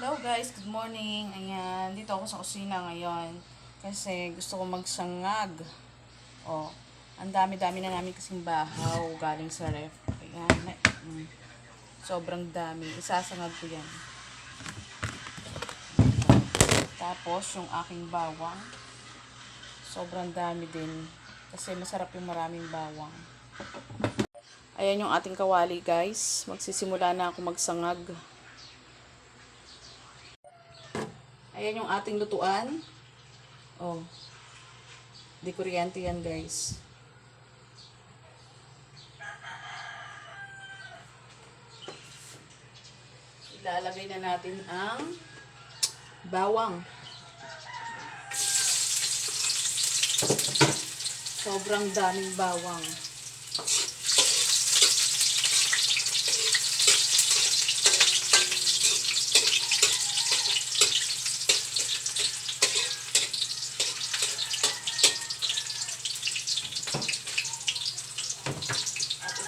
Hello guys, good morning. Ayan, dito ako sa kusina ngayon kasi gusto ko magsangag. Oh, ang dami-dami na namin kasing bahaw galing sa ref. Ayan, sobrang dami. Isasangag ko yan. Tapos, yung aking bawang, sobrang dami din kasi masarap yung maraming bawang. Ayan yung ating kawali guys. Magsisimula na ako magsangag. Ayan yung ating lutuan. Oh. Di kuryente yan, guys. Ilalagay na natin ang bawang. Sobrang daming bawang.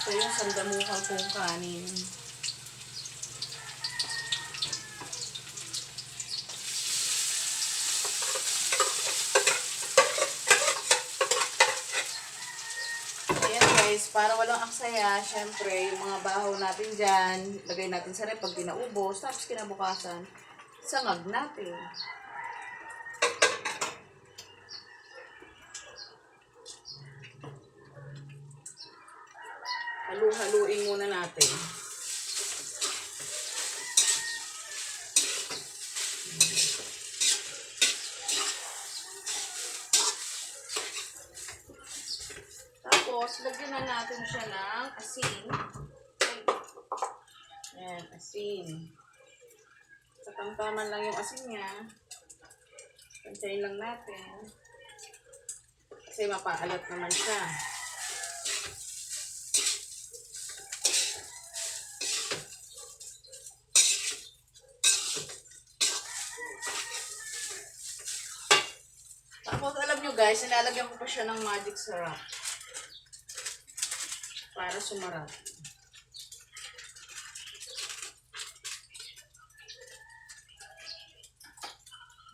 Ito yung sandamuhan kong kanin. Ayan guys, para walang aksaya, syempre, yung mga bahaw natin dyan, lagay natin sa rep pag dinaubos, tapos kinabukasan, sangag natin. Halu-haluin muna natin. Tapos, lagyan na natin siya ng asin. Ayan, asin. Katamtaman lang yung asin niya. Pansayin lang natin. Kasi mapaalat naman siya. Tapos, alam nyo guys, nilalagyan ko pa siya ng magic syrup. Para sumarap.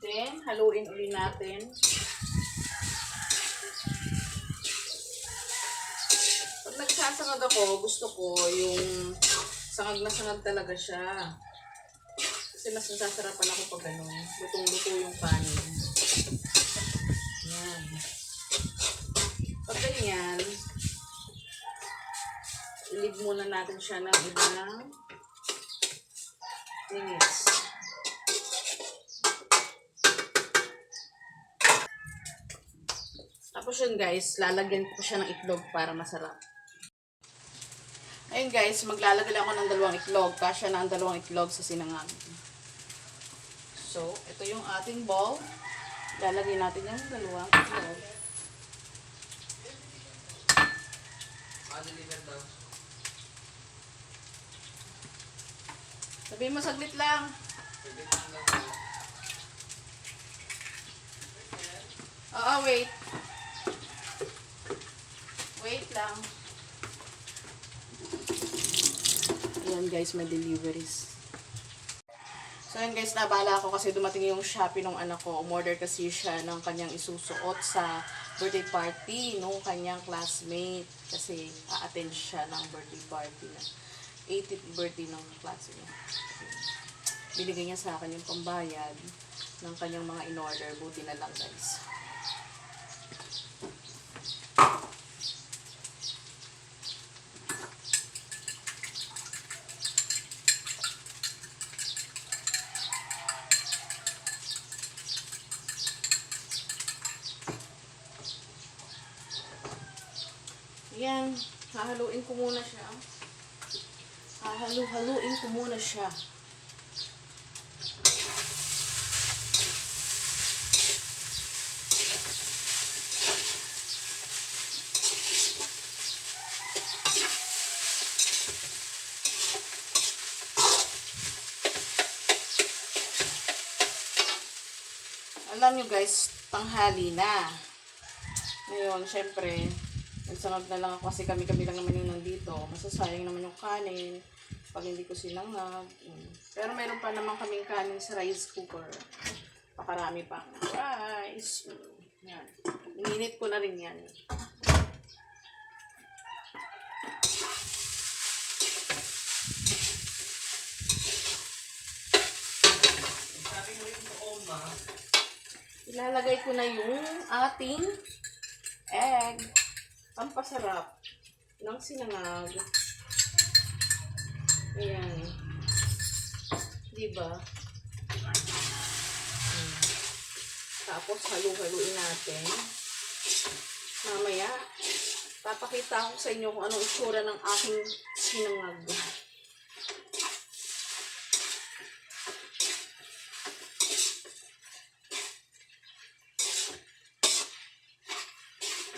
Then, haluin ulit natin. Pag nagsasangag ako, gusto ko yung sangag na sangag talaga siya. Kasi mas nasasarapan ako pag ganun. Lutong-luto yung kanin. Yan. Pag ganyan, i-leave muna natin siya ng ilang minutes. Tapos yun guys, lalagyan ko siya ng itlog para masarap. Ayun guys, maglalagay ako ng 2 itlog. Kasya na ang 2 itlog sa sinangag. So, ito yung ating bowl. Lalagay natin yung 2 itlog. Sabihin mo, saglit lang. Oo, wait. Wait lang. Ayan guys, may deliveries. So ayan guys, nabala ako kasi dumating yung Shopee ng anak ko. Umorder kasi siya ng kanyang isusuot sa birthday party nung kanyang classmate. Kasi a-attend siya ng birthday party na 80th birthday ng classmate niya. Binigay niya sa akin yung pambayad ng kanyang mga in-order. Buti na lang guys. Yan, hahaluin ko muna siya. Hahaluin ko muna siya. Alam nyo guys, tanghali na. Ngayon, syempre, nagsangag na lang ako kasi kami lang naman yung nandito. Masasayang naman yung kanin pag hindi ko sinangag. Pero meron pa naman kaming kanin sa rice cooker. Pakarami pa rice. Yan. Ininit ko na rin yan. Ilalagay ko na yung ating egg. Pampasarap ng sinangag. Ayan. Diba? Tapos halu-haluin natin. Mamaya, papakita ko sa inyo kung anong itsura ng aking sinangag.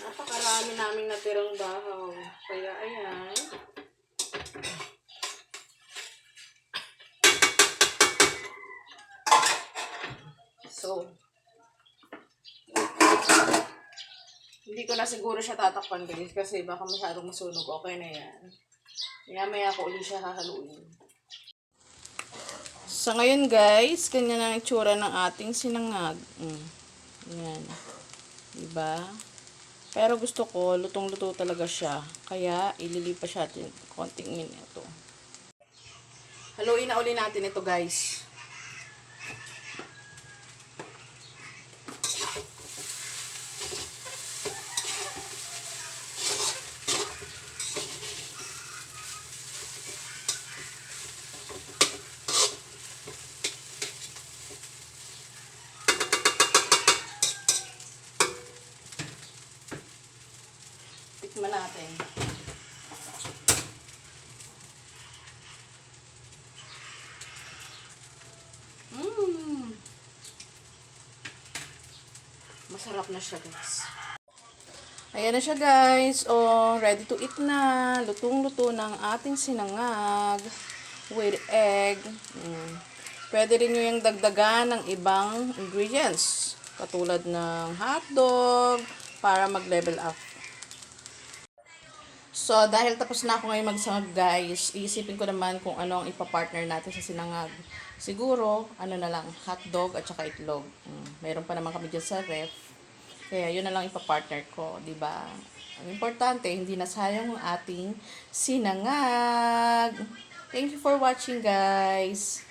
Napakarami naming natirang bahaw. Kaya ayan. So, hindi ko na siguro siya tatakpan guys kasi baka masyadong masunog. Okay na yan. Maya ko ulit siya hahaluin. Sa ngayon guys, ganyan ang itsura ng ating sinangag. Yan. Diba? Pero gusto ko, lutong-luto talaga siya. Kaya, ililipas siya natin konting minuto. Haluin na uli natin ito guys. Tikman natin. Masarap na siya guys. Ayan na siya guys. Oh, ready to eat na. Lutong-luto ng ating sinangag with egg. Pwede rin nyo yung dagdagan ng ibang ingredients. Katulad ng hotdog para mag-level up. So, dahil tapos na ako ngayon magsangag guys, iisipin ko naman kung ano ang ipapartner natin sa sinangag. Siguro, ano na lang, hotdog at saka itlog. Meron pa naman kami dyan sa ref. Kaya yun na lang ipapartner ko, di ba? Ang importante, hindi nasayang ang ating sinangag. Thank you for watching guys.